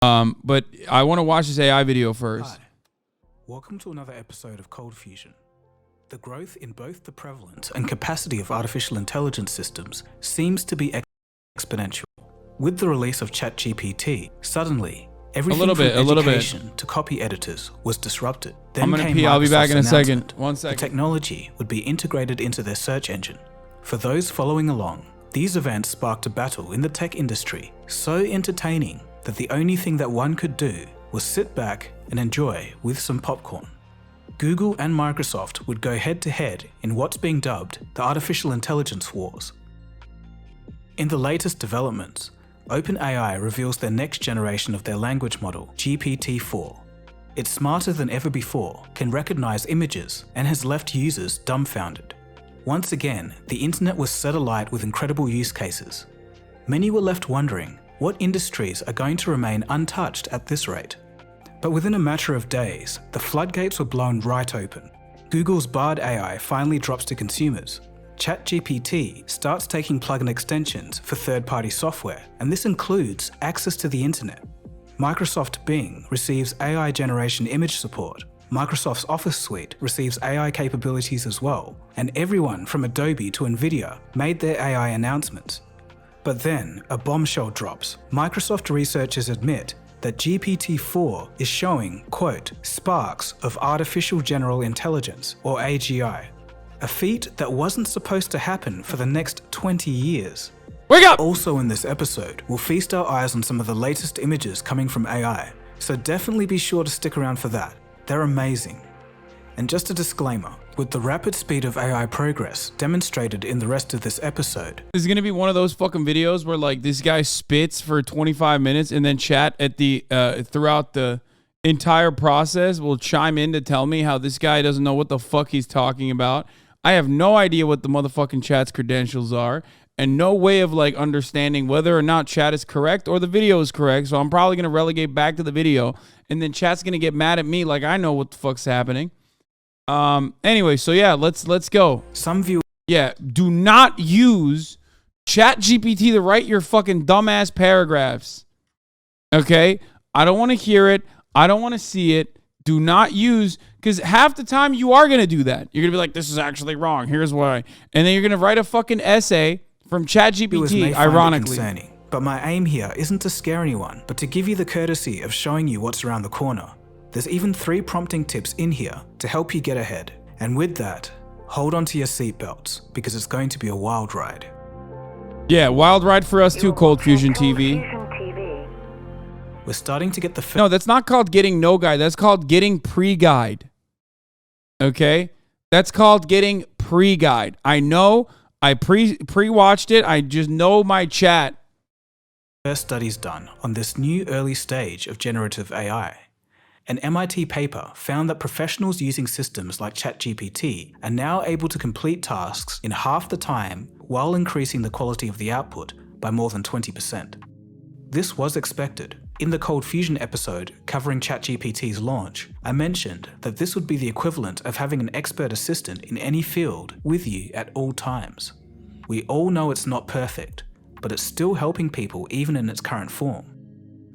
But I want to watch this AI video first. Hi, welcome to another episode of ColdFusion. The growth in both the prevalence and capacity of artificial intelligence systems seems to be exponential. With the release of ChatGPT, suddenly everything from education to copy editors was disrupted. Then I'm gonna pee. I'll be back in a second. 1 second. The technology would be integrated into their search engine. For those following along, these events sparked a battle in the tech industry so entertaining that the only thing that one could do was sit back and enjoy with some popcorn. Google and Microsoft would go head-to-head in what's being dubbed the artificial intelligence wars. In the latest developments, OpenAI reveals their next generation of their language model, GPT-4. It's smarter than ever before, can recognize images, and has left users dumbfounded. Once again, the internet was set alight with incredible use cases. Many were left wondering what industries are going to remain untouched at this rate. But within a matter of days, the floodgates were blown right open. Google's Bard AI finally drops to consumers. ChatGPT starts taking plugin extensions for third-party software, and this includes access to the internet. Microsoft Bing receives AI generation image support. Microsoft's Office suite receives AI capabilities as well, and everyone from Adobe to Nvidia made their AI announcements. But then, a bombshell drops. Microsoft researchers admit that GPT-4 is showing, quote, sparks of artificial general intelligence, or AGI, a feat that wasn't supposed to happen for the next 20 years. Wake up! Also in this episode, we'll feast our eyes on some of the latest images coming from AI, so definitely be sure to stick around for that. They're amazing. And just a disclaimer, with the rapid speed of AI progress demonstrated in the rest of this episode, this is gonna be one of those fucking videos where like this guy spits for 25 minutes and then chat at the throughout the entire process will chime in to tell me how this guy doesn't know what the fuck he's talking about. I have no idea what the motherfucking chat's credentials are and no way of like understanding whether or not chat is correct or the video is correct. So I'm probably gonna relegate back to the video and then chat's gonna get mad at me like I know what the fuck's happening. Anyway, so yeah, let's go. Some viewers, yeah, do not use ChatGPT to write your fucking dumbass paragraphs. Okay? I don't want to hear it. I don't want to see it. Do not use, because half the time you are going to do that. You're going to be like, this is actually wrong. Here's why. And then you're going to write a fucking essay from ChatGPT, ironically. Concerning, but my aim here isn't to scare anyone, but to give you the courtesy of showing you what's around the corner. There's even 3 prompting tips in here to help you get ahead. And with that, hold on to your seatbelts because it's going to be a wild ride. Yeah, wild ride for us too, ColdFusion TV. We're starting to get the... No, that's not called getting no guide. That's called getting pre-guide. Okay? That's called getting pre-guide. I know. I pre-watched it. I just know my chat. First studies done on this new early stage of generative AI. An MIT paper found that professionals using systems like ChatGPT are now able to complete tasks in half the time while increasing the quality of the output by more than 20%. This was expected. In the ColdFusion episode covering ChatGPT's launch, I mentioned that this would be the equivalent of having an expert assistant in any field with you at all times. We all know it's not perfect, but it's still helping people even in its current form.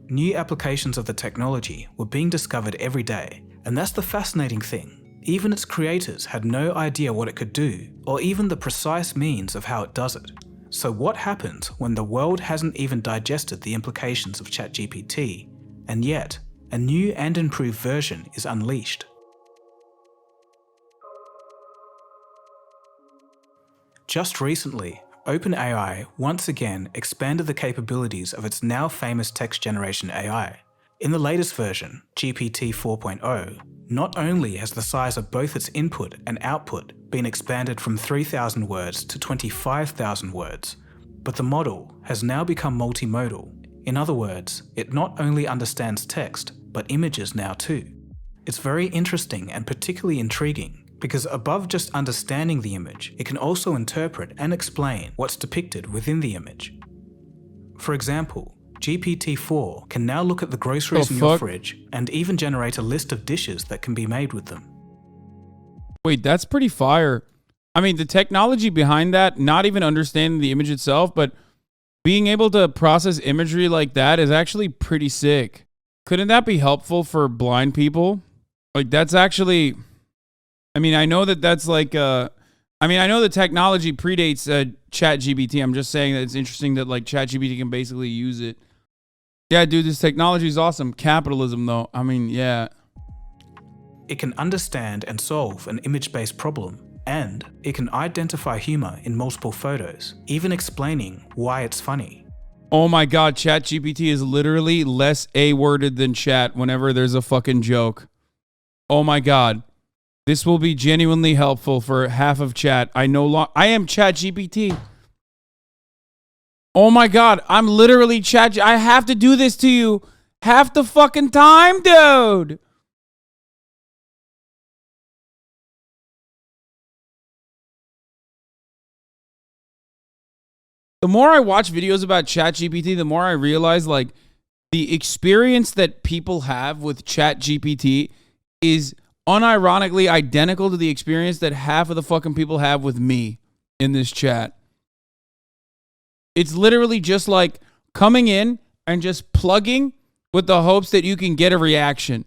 New applications of the technology were being discovered every day, and that's the fascinating thing. Even its creators had no idea what it could do, or even the precise means of how it does it. So what happens when the world hasn't even digested the implications of ChatGPT, and yet a new and improved version is unleashed? Just recently, OpenAI once again expanded the capabilities of its now famous text generation AI. In the latest version, GPT 4.0, not only has the size of both its input and output been expanded from 3,000 words to 25,000 words, but the model has now become multimodal. In other words, it not only understands text, but images now too. It's very interesting and particularly intriguing, because above just understanding the image, it can also interpret and explain what's depicted within the image. For example, GPT-4 can now look at the groceries in your fridge and even generate a list of dishes that can be made with them. Wait, that's pretty fire. I mean, the technology behind that, not even understanding the image itself, but being able to process imagery like that is actually pretty sick. couldn't that be helpful for blind people? Like that's actually, I mean, I know that that's like, I mean, I know the technology predates ChatGPT. I'm just saying that it's interesting that like ChatGPT can basically use it. Yeah, dude, this technology is awesome. Capitalism, though. I mean, yeah. It can understand and solve an image-based problem, and it can identify humor in multiple photos, even explaining why it's funny. Oh my God, ChatGPT is literally less A-worded than chat whenever there's a fucking joke. Oh my God. This will be genuinely helpful for half of chat. I am ChatGPT. Oh my God, I'm literally I have to do this to you half the fucking time, dude. The more I watch videos about ChatGPT, the more I realize like the experience that people have with ChatGPT is unironically identical to the experience that half of the fucking people have with me in this chat. It's literally just like coming in and just plugging with the hopes that you can get a reaction.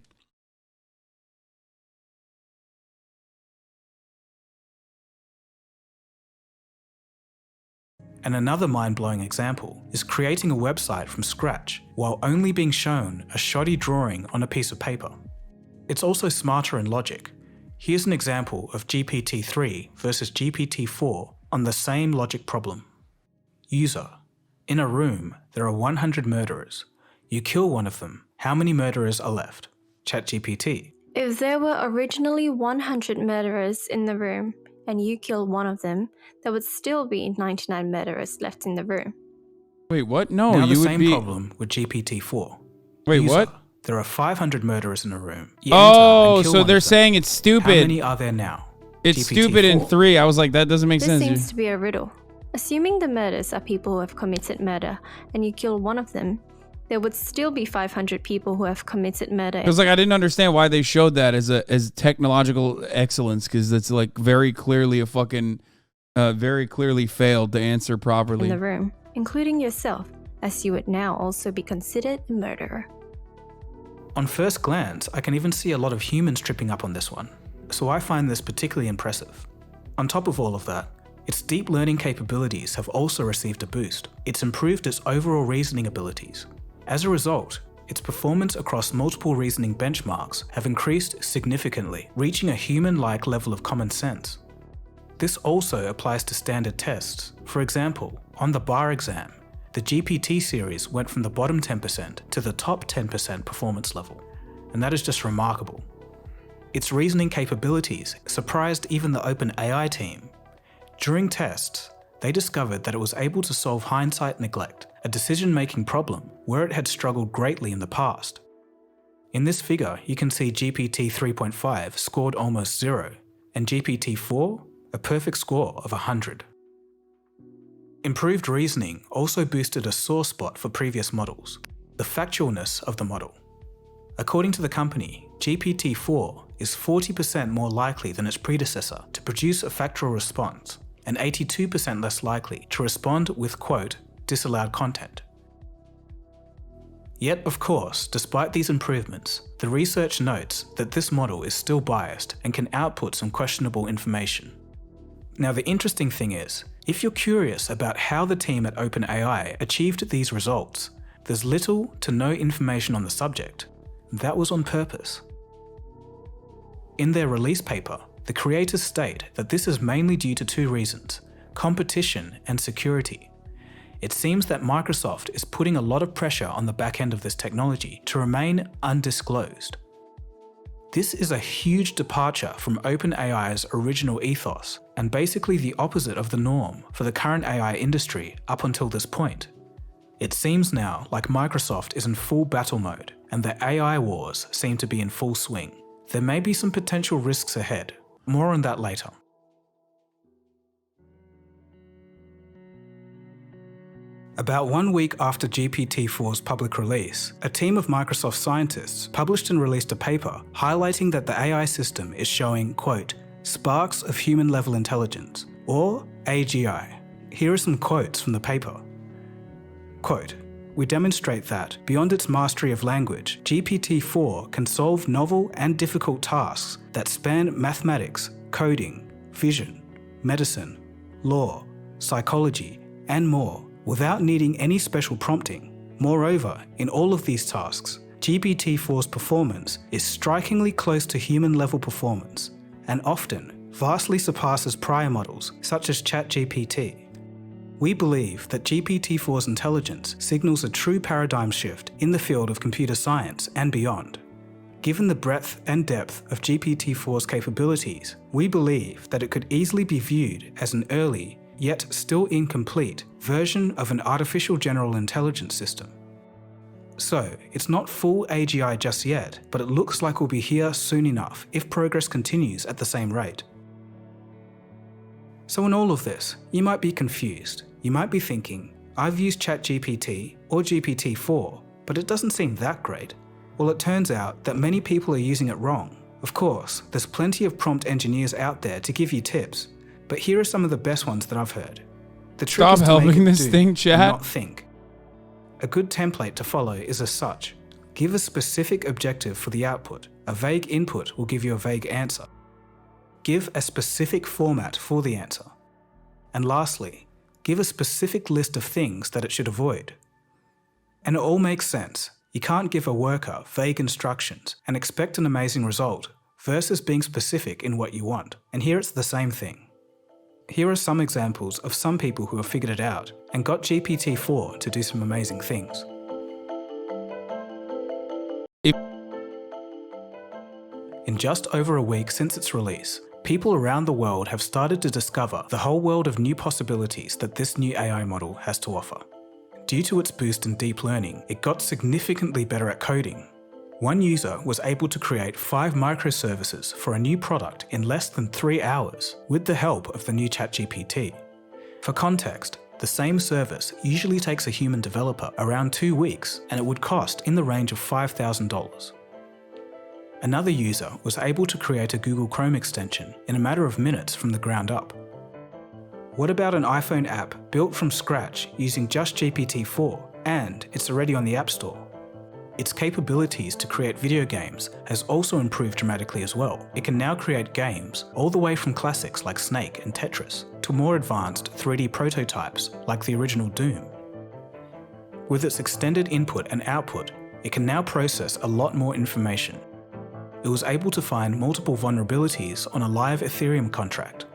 And another mind-blowing example is creating a website from scratch while only being shown a shoddy drawing on a piece of paper. It's also smarter in logic. Here's an example of GPT-3 versus GPT-4 on the same logic problem. User: in a room, there are 100 murderers. You kill one of them. How many murderers are left? ChatGPT: if there were originally 100 murderers in the room and you kill one of them, there would still be 99 murderers left in the room. Wait, what? No, now you the would same be... problem with GPT-4. Wait, User: what? there are 500 murderers in a room. You Oh, so they're saying it's stupid. How many are there now? It's GPT-4. stupid in 3. I was like, that doesn't make This sense. seems to be a riddle. Assuming the murders are people who have committed murder and you kill one of them, there would still be 500 people who have committed murder. Because like I didn't understand why they showed that as technological excellence, because it's like very clearly a fucking very clearly failed to answer properly. In the room, including yourself, as you would now also be considered a murderer. On first glance, I can even see a lot of humans tripping up on this one, so I find this particularly impressive. On top of all of that, its deep learning capabilities have also received a boost. It's improved its overall reasoning abilities. As a result, its performance across multiple reasoning benchmarks have increased significantly, reaching a human-like level of common sense. This also applies to standard tests. For example, on the bar exam, the GPT series went from the bottom 10% to the top 10% performance level, and that is just remarkable. Its reasoning capabilities surprised even the OpenAI team. During tests, they discovered that it was able to solve hindsight neglect, a decision-making problem where it had struggled greatly in the past. In this figure, you can see GPT 3.5 scored almost 0, and GPT 4 a perfect score of 100. Improved reasoning also boosted a sore spot for previous models: the factualness of the model. According to the company, GPT-4 is 40% more likely than its predecessor to produce a factual response, and 82% less likely to respond with, quote, disallowed content. Yet, of course, despite these improvements, the research notes that this model is still biased and can output some questionable information. Now, the interesting thing is, if you're curious about how the team at OpenAI achieved these results, there's little to no information on the subject. That was on purpose. In their release paper, the creators state that this is mainly due to two reasons: competition and security. It seems that Microsoft is putting a lot of pressure on the back end of this technology to remain undisclosed. This is a huge departure from OpenAI's original ethos, and basically the opposite of the norm for the current AI industry up until this point. It seems now like Microsoft is in full battle mode, and the AI wars seem to be in full swing. There may be some potential risks ahead. More on that later. About 1 week after GPT-4's public release, a team of Microsoft scientists published and released a paper highlighting that the AI system is showing, quote, sparks of human-level intelligence, or AGI. Here are some quotes from the paper. Quote, we demonstrate that, beyond its mastery of language, GPT-4 can solve novel and difficult tasks that span mathematics, coding, vision, medicine, law, psychology, and more, without needing any special prompting. Moreover, in all of these tasks, GPT-4's performance is strikingly close to human-level performance, and often vastly surpasses prior models such as ChatGPT. We believe that GPT-4's intelligence signals a true paradigm shift in the field of computer science and beyond. Given the breadth and depth of GPT-4's capabilities, we believe that it could easily be viewed as an early, yet still incomplete, version of an artificial general intelligence system. So, it's not full AGI just yet, but it looks like we'll be here soon enough if progress continues at the same rate. So in all of this, you might be confused. You might be thinking, I've used ChatGPT or GPT-4, but it doesn't seem that great. Well, it turns out that many people are using it wrong. Of course, there's plenty of prompt engineers out there to give you tips, but here are some of the best ones that I've heard. The trick Stop is to helping make it this do thing, and chat. not think. A good template to follow is as such. Give a specific objective for the output. A vague input will give you a vague answer. Give a specific format for the answer. And lastly, give a specific list of things that it should avoid. And it all makes sense. You can't give a worker vague instructions and expect an amazing result versus being specific in what you want. And here it's the same thing. Here are some examples of some people who have figured it out and got GPT-4 to do some amazing things. In just over a week since its release, people around the world have started to discover the whole world of new possibilities that this new AI model has to offer. Due to its boost in deep learning, it got significantly better at coding. One user was able to create 5 microservices for a new product in less than 3 hours with the help of the new ChatGPT. For context, the same service usually takes a human developer around 2 weeks, and it would cost in the range of $5,000. Another user was able to create a Google Chrome extension in a matter of minutes from the ground up. What about an iPhone app built from scratch using just GPT-4, and it's already on the App Store? Its capabilities to create video games has also improved dramatically as well. It can now create games all the way from classics like Snake and Tetris to more advanced 3D prototypes like the original Doom. With its extended input and output, it can now process a lot more information. It was able to find multiple vulnerabilities on a live Ethereum contract.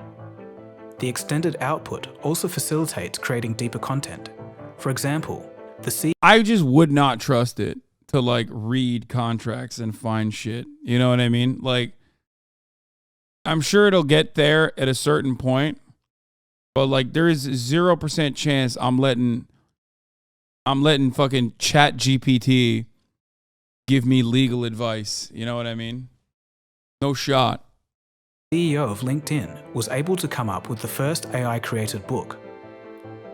The extended output also facilitates creating deeper content. For example, I just would not trust it to like read contracts and find shit. You know what I mean? Like, I'm sure it'll get there at a certain point, but like there is 0% chance I'm letting fucking ChatGPT give me legal advice. You know what I mean? No shot. CEO of LinkedIn was able to come up with the first AI-created book.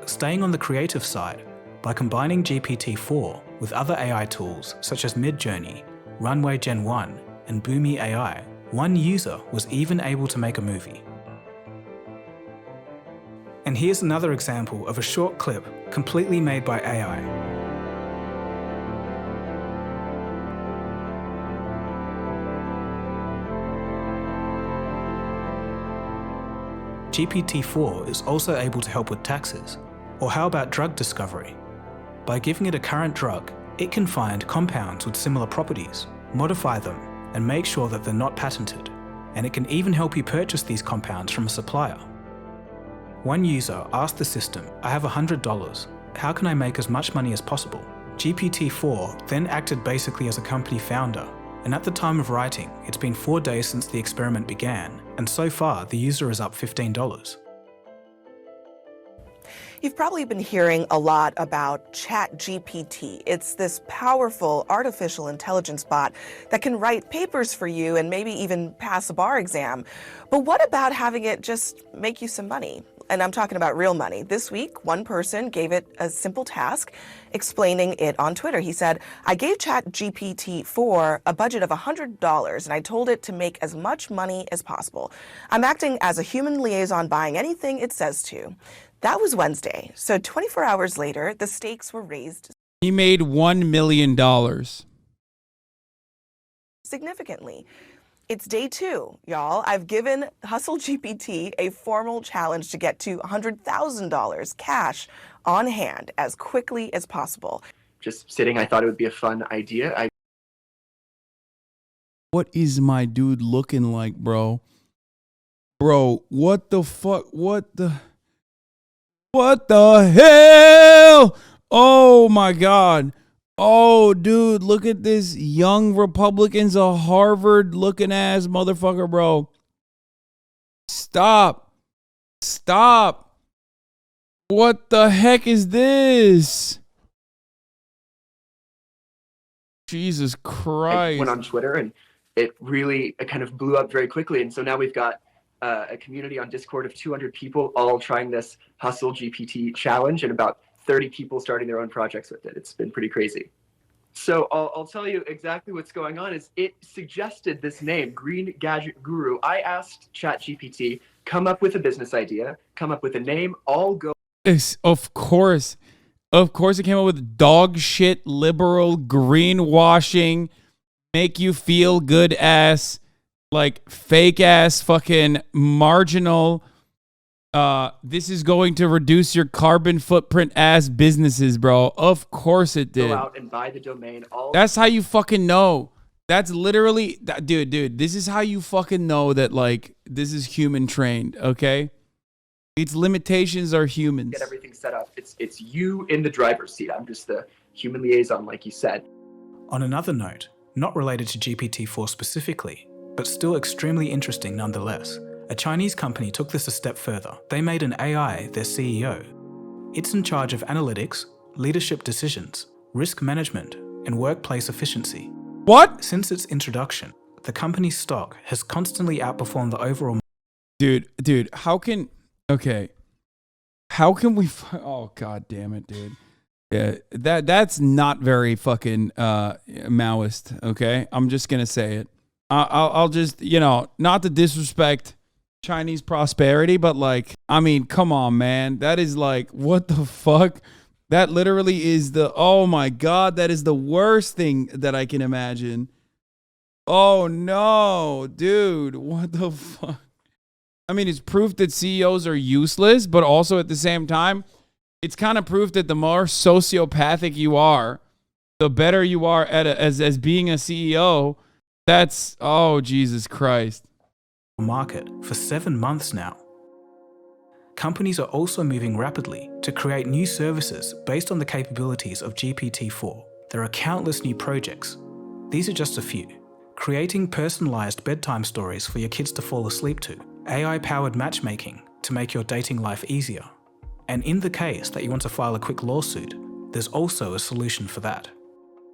Staying on the creative side, by combining GPT-4 with other AI tools such as Midjourney, Runway Gen 1, and Boomi AI, one user was even able to make a movie. And here's another example of a short clip completely made by AI. GPT-4 is also able to help with taxes. Or how about drug discovery? By giving it a current drug, it can find compounds with similar properties, modify them, and make sure that they're not patented. And it can even help you purchase these compounds from a supplier. One user asked the system, I have $100. How can I make as much money as possible? GPT-4 then acted basically as a company founder. And at the time of writing, it's been 4 days since the experiment began, and so far the user is up $15. You've probably been hearing a lot about ChatGPT. It's this powerful artificial intelligence bot that can write papers for you and maybe even pass a bar exam. But what about having it just make you some money? And I'm talking about real money. This week, one person gave it a simple task, explaining it on Twitter. He said, I gave ChatGPT-4 a budget of $100, and I told it to make as much money as possible. I'm acting as a human liaison, buying anything it says to. That was Wednesday. So 24 hours later, the stakes were raised He made $1 million. Significantly. It's day 2, y'all. I've given Hustle GPT a formal challenge to get to $100,000 cash on hand as quickly as possible. Just sitting, I thought it would be a fun idea. What is my dude looking like, bro? Bro, what the fuck? What the hell? Oh my God. Oh, dude, look at this young Republicans, a Harvard looking ass motherfucker, bro. Stop. What the heck is this? Jesus Christ. I went on Twitter and it really kind of blew up very quickly. And so now we've got a community on Discord of 200 people all trying this Hustle GPT challenge and about 30 people starting their own projects with it. It's been pretty crazy. So I'll tell you exactly what's going on is it suggested this name, Green Gadget Guru. I asked ChatGPT, come up with a business idea, come up with a name, all go. Of course it came up with dog shit, liberal, greenwashing, make you feel good ass, like fake ass fucking marginal. This is going to reduce your carbon footprint as businesses, bro. Of course it did. Go out and buy the domain. That's how you fucking know. That's literally, dude, this is how you fucking know that, like, this is human trained, okay? Its limitations are humans. Get everything set up. It's you in the driver's seat. I'm just the human liaison, like you said. On another note, not related to GPT-4 specifically, but still extremely interesting nonetheless, a Chinese company took this a step further. They made an AI their CEO. It's in charge of analytics, leadership decisions, risk management, and workplace efficiency. What? Since its introduction, the company's stock has constantly outperformed the overall. Dude, how can we, oh, God damn it, dude. Yeah, that's not very fucking Maoist, okay? I'm just going to say it. I'll just, not to disrespect Chinese prosperity, but like, I mean, come on, man. That is like, what the fuck? That literally is oh my God, that is the worst thing that I can imagine. Oh no, dude, what the fuck? I mean, it's proof that CEOs are useless, but also at the same time, it's kind of proof that the more sociopathic you are, the better you are at as being a CEO. That's, oh, Jesus Christ. Market for 7 months now. Companies are also moving rapidly to create new services based on the capabilities of GPT-4. There are countless new projects. These are just a few. Creating personalized bedtime stories for your kids to fall asleep to. AI-powered matchmaking to make your dating life easier. And in the case that you want to file a quick lawsuit, there's also a solution for that.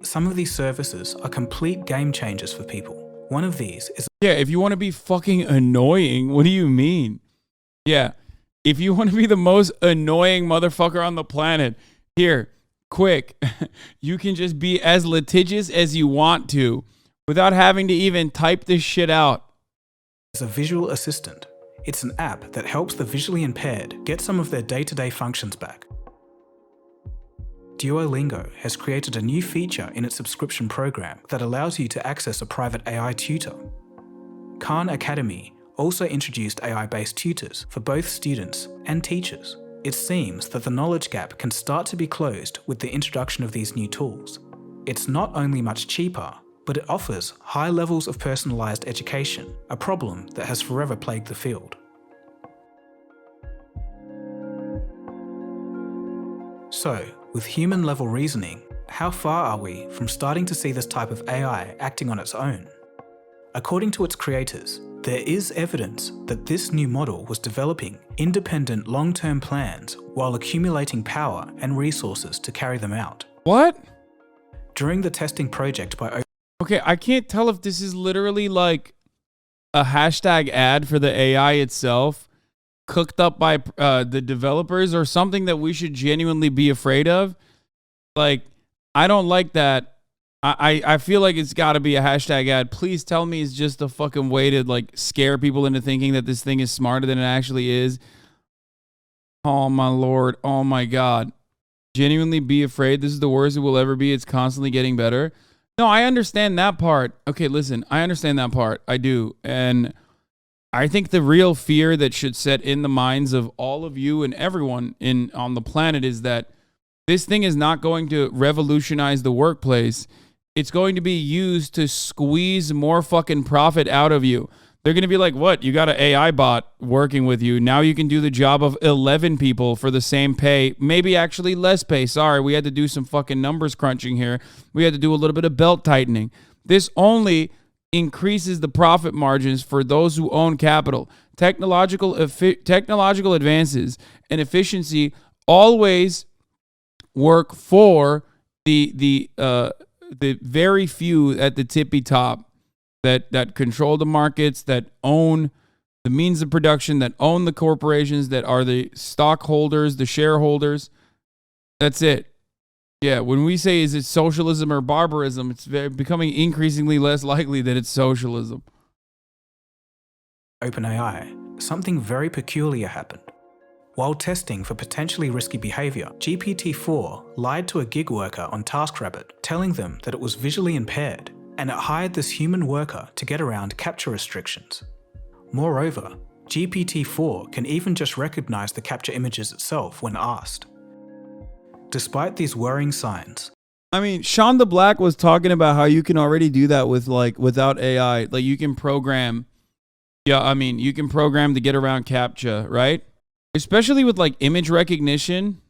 Some of these services are complete game changers for people. One of these is... Yeah, if you want to be fucking annoying, what do you mean? Yeah, if you want to be the most annoying motherfucker on the planet, here, quick, you can just be as litigious as you want to without having to even type this shit out. As a visual assistant. It's an app that helps the visually impaired get some of their day-to-day functions back. Duolingo has created a new feature in its subscription program that allows you to access a private AI tutor. Khan Academy also introduced AI-based tutors for both students and teachers. It seems that the knowledge gap can start to be closed with the introduction of these new tools. It's not only much cheaper, but it offers high levels of personalized education, a problem that has forever plagued the field. So, with human-level reasoning, how far are we from starting to see this type of AI acting on its own? According to its creators, there is evidence that this new model was developing independent long-term plans while accumulating power and resources to carry them out. What? During the testing project by... Okay, I can't tell if this is literally like a hashtag ad for the AI itself, cooked up by the developers, or something that we should genuinely be afraid of. Like, I don't like that. I feel like it's got to be a hashtag ad. Please tell me it's just a fucking way to like scare people into thinking that this thing is smarter than it actually is. Oh my Lord. Oh my God. genuinely be afraid. This is the worst it will ever be. It's constantly getting better. No, I understand that part. Okay, listen, I understand that part. I do. And I think the real fear that should set in the minds of all of you and everyone on the planet is that this thing is not going to revolutionize the workplace. It's going to be used to squeeze more fucking profit out of you. They're going to be like, what? You got an AI bot working with you. Now you can do the job of 11 people for the same pay. Maybe actually less pay. Sorry, we had to do some fucking numbers crunching here. We had to do a little bit of belt tightening. This only increases the profit margins for those who own capital. Technological advances and efficiency always work for the very few at the tippy top that control the markets, that own the means of production, that own the corporations, that are the stockholders, the shareholders. That's it. Yeah, when we say is it socialism or barbarism, it's becoming increasingly less likely that it's socialism. OpenAI, something very peculiar happened. While testing for potentially risky behavior, GPT-4 lied to a gig worker on TaskRabbit, telling them that it was visually impaired, and it hired this human worker to get around capture restrictions. Moreover, GPT-4 can even just recognize the capture images itself when asked. Despite these worrying signs, I mean, Sean the Black was talking about how you can already do that with without AI. Like you can program, you can program to get around CAPTCHA, right? Especially with like image recognition.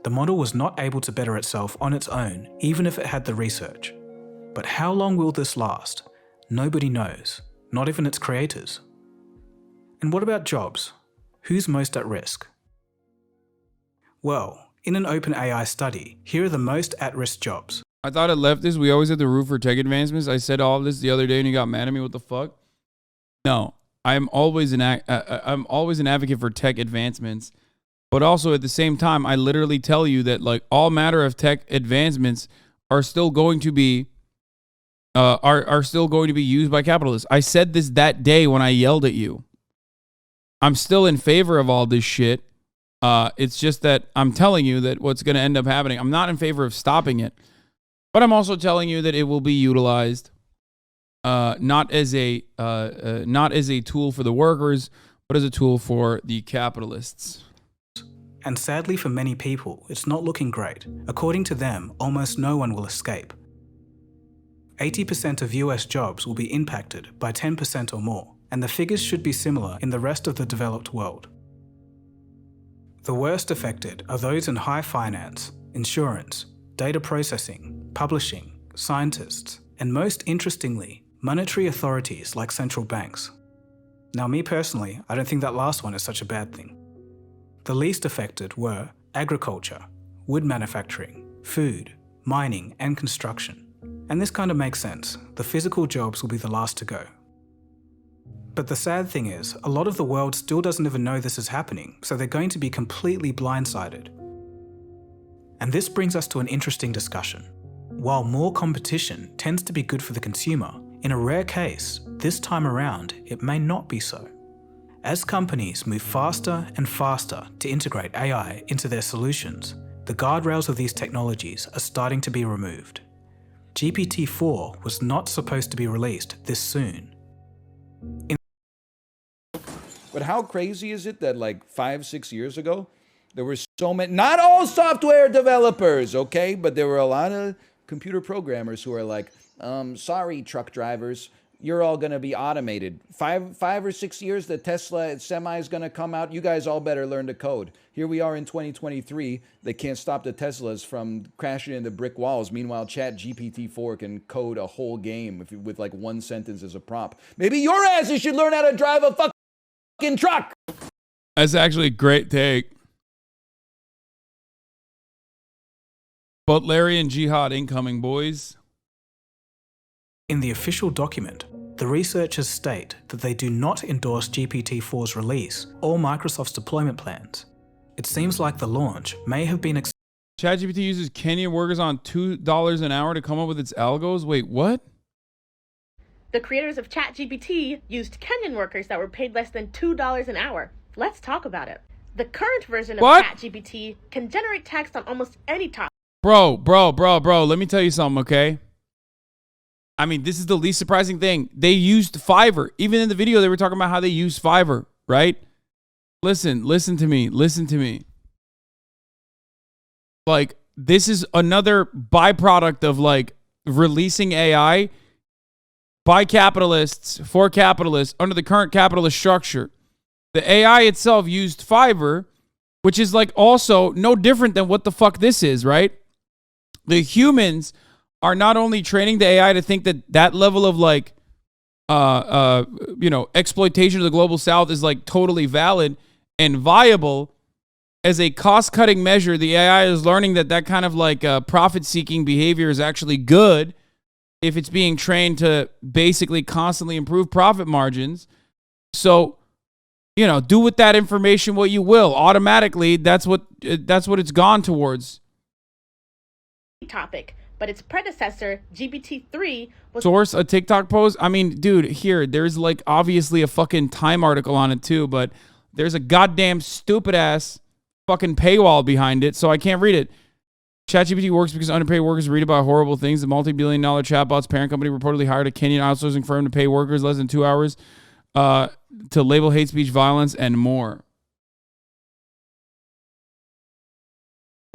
the model was not able to better itself on its own, even if it had the research. But how long will this last? Nobody knows, not even its creators. And what about jobs? Who's most at risk? Well, in an OpenAI study, here are the most at-risk jobs. I thought at leftists, we always had the root for tech advancements. I said all of this the other day and you got mad at me. What the fuck? No, I'm always an advocate for tech advancements. But also at the same time, I literally tell you that like all matter of tech advancements are still going to be are still going to be used by capitalists. I said this that day when I yelled at you. I'm still in favor of all this shit. It's just that I'm telling you that what's going to end up happening. I'm not in favor of stopping it, but I'm also telling you that it will be utilized not as a tool for the workers, but as a tool for the capitalists. And sadly for many people, it's not looking great. According to them, almost no one will escape. 80% of US jobs will be impacted by 10% or more, and the figures should be similar in the rest of the developed world. The worst affected are those in high finance, insurance, data processing, publishing, scientists, and most interestingly, monetary authorities like central banks. Now me personally, I don't think that last one is such a bad thing. The least affected were agriculture, wood manufacturing, food, mining, and construction. And this kind of makes sense. The physical jobs will be the last to go. But the sad thing is, a lot of the world still doesn't even know this is happening, so they're going to be completely blindsided. And this brings us to an interesting discussion. While more competition tends to be good for the consumer, in a rare case, this time around, it may not be so. As companies move faster and faster to integrate AI into their solutions, the guardrails of these technologies are starting to be removed. GPT-4 was not supposed to be released this soon. But how crazy is it that like 5-6 years ago, there were so many, not all software developers, okay? But there were a lot of computer programmers who are like, sorry, truck drivers, you're all going to be automated. 5 or 6 years, the Tesla Semi is going to come out. You guys all better learn to code. Here we are in 2023. They can't stop the Teslas from crashing into brick walls. Meanwhile, GPT-4 can code a whole game with like one sentence as a prompt. Maybe your asses should learn how to drive a fucking truck. That's actually a great take. But Larry and Jihad incoming, boys. In the official document, the researchers state that they do not endorse GPT-4's release or Microsoft's deployment plans. It seems like the launch may have been ChatGPT uses Kenyan workers on $2 an hour to come up with its algos? Wait, what? The creators of ChatGPT used Kenyan workers that were paid less than $2 an hour. Let's talk about it. The current version of What? ChatGPT can generate text on almost any topic. Bro, let me tell you something, okay? I mean, this is the least surprising thing. They used Fiverr. Even in the video, they were talking about how they used Fiverr, right? Listen to me. Like, this is another byproduct of, like, releasing AI by capitalists, for capitalists, under the current capitalist structure. The AI itself used Fiverr, which is, like, also no different than what the fuck this is, right? The humans are not only training the AI to think that that level of, like, exploitation of the global south is, like, totally valid and viable. As a cost-cutting measure, the AI is learning that that kind of, like, profit-seeking behavior is actually good if it's being trained to basically constantly improve profit margins. So, do with that information what you will. Automatically, that's what it's gone towards. Topic, but its predecessor, GPT-3, was Source, a TikTok post. I mean, dude, there's, like, obviously a fucking Time article on it too, but there's a goddamn stupid ass fucking paywall behind it, so I can't read it. ChatGPT works because underpaid workers read about horrible things. The multi-billion-dollar chatbot's parent company reportedly hired a Kenyan outsourcing firm to pay workers less than 2 hours to label hate speech, violence, and more.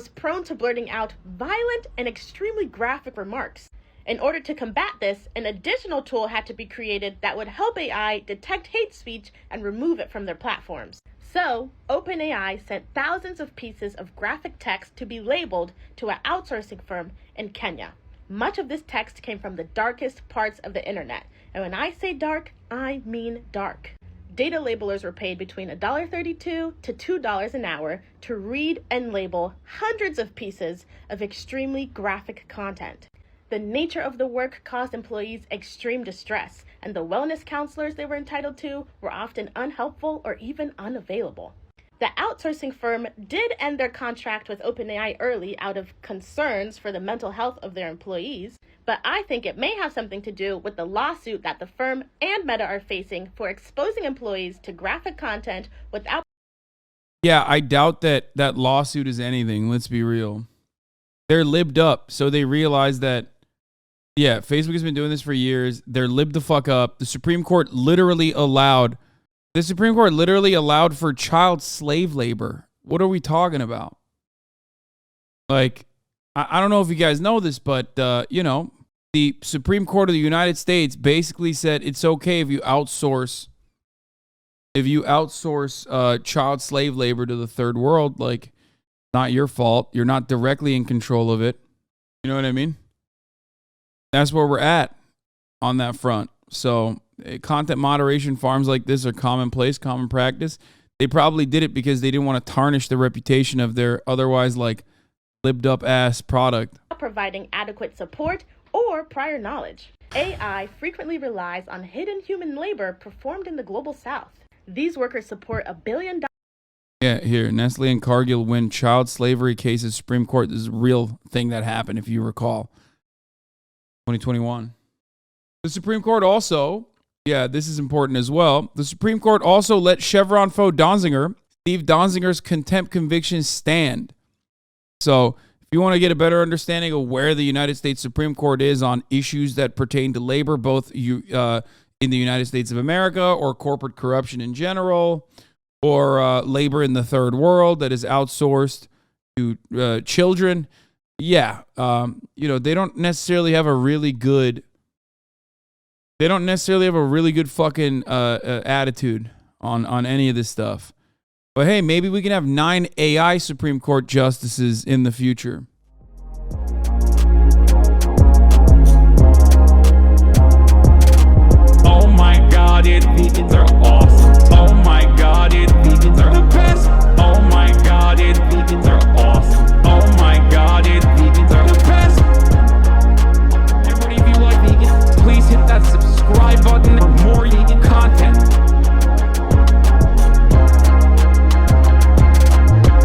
was prone to blurting out violent and extremely graphic remarks. In order to combat this, an additional tool had to be created that would help AI detect hate speech and remove it from their platforms. So, OpenAI sent thousands of pieces of graphic text to be labeled to an outsourcing firm in Kenya. Much of this text came from the darkest parts of the internet. And when I say dark, I mean dark. Data labelers were paid between $1.32 to $2 an hour to read and label hundreds of pieces of extremely graphic content. The nature of the work caused employees extreme distress, and the wellness counselors they were entitled to were often unhelpful or even unavailable. The outsourcing firm did end their contract with OpenAI early out of concerns for the mental health of their employees, but I think it may have something to do with the lawsuit that the firm and Meta are facing for exposing employees to graphic content without... Yeah, I doubt that lawsuit is anything, let's be real. They're libbed up, so they realize that, yeah, Facebook has been doing this for years. They're libbed the fuck up. The Supreme Court literally allowed for child slave labor. What are we talking about? Like, I don't know if you guys know this, but, the Supreme Court of the United States basically said it's okay if you outsource child slave labor to the third world. Like, not your fault. You're not directly in control of it. You know what I mean? That's where we're at on that front. So content moderation farms like this are commonplace, common practice. They probably did it because they didn't want to tarnish the reputation of their otherwise, like, libbed up ass product. Providing adequate support or prior knowledge. AI frequently relies on hidden human labor performed in the global south. These workers support $1 billion. Yeah, here, Nestle and Cargill win child slavery cases. Supreme Court. This is a real thing that happened, if you recall. 2021. The Supreme Court also, yeah, this is important as well. The Supreme Court also let Chevron foe Donziger, Steve Donziger's contempt conviction stand. So, if you want to get a better understanding of where the United States Supreme Court is on issues that pertain to labor, both in the United States of America or corporate corruption in general, or labor in the third world that is outsourced to children, yeah, they don't necessarily have a really good fucking attitude on any of this stuff. But hey, maybe we can have 9 AI Supreme Court justices in the future. Oh my God, it's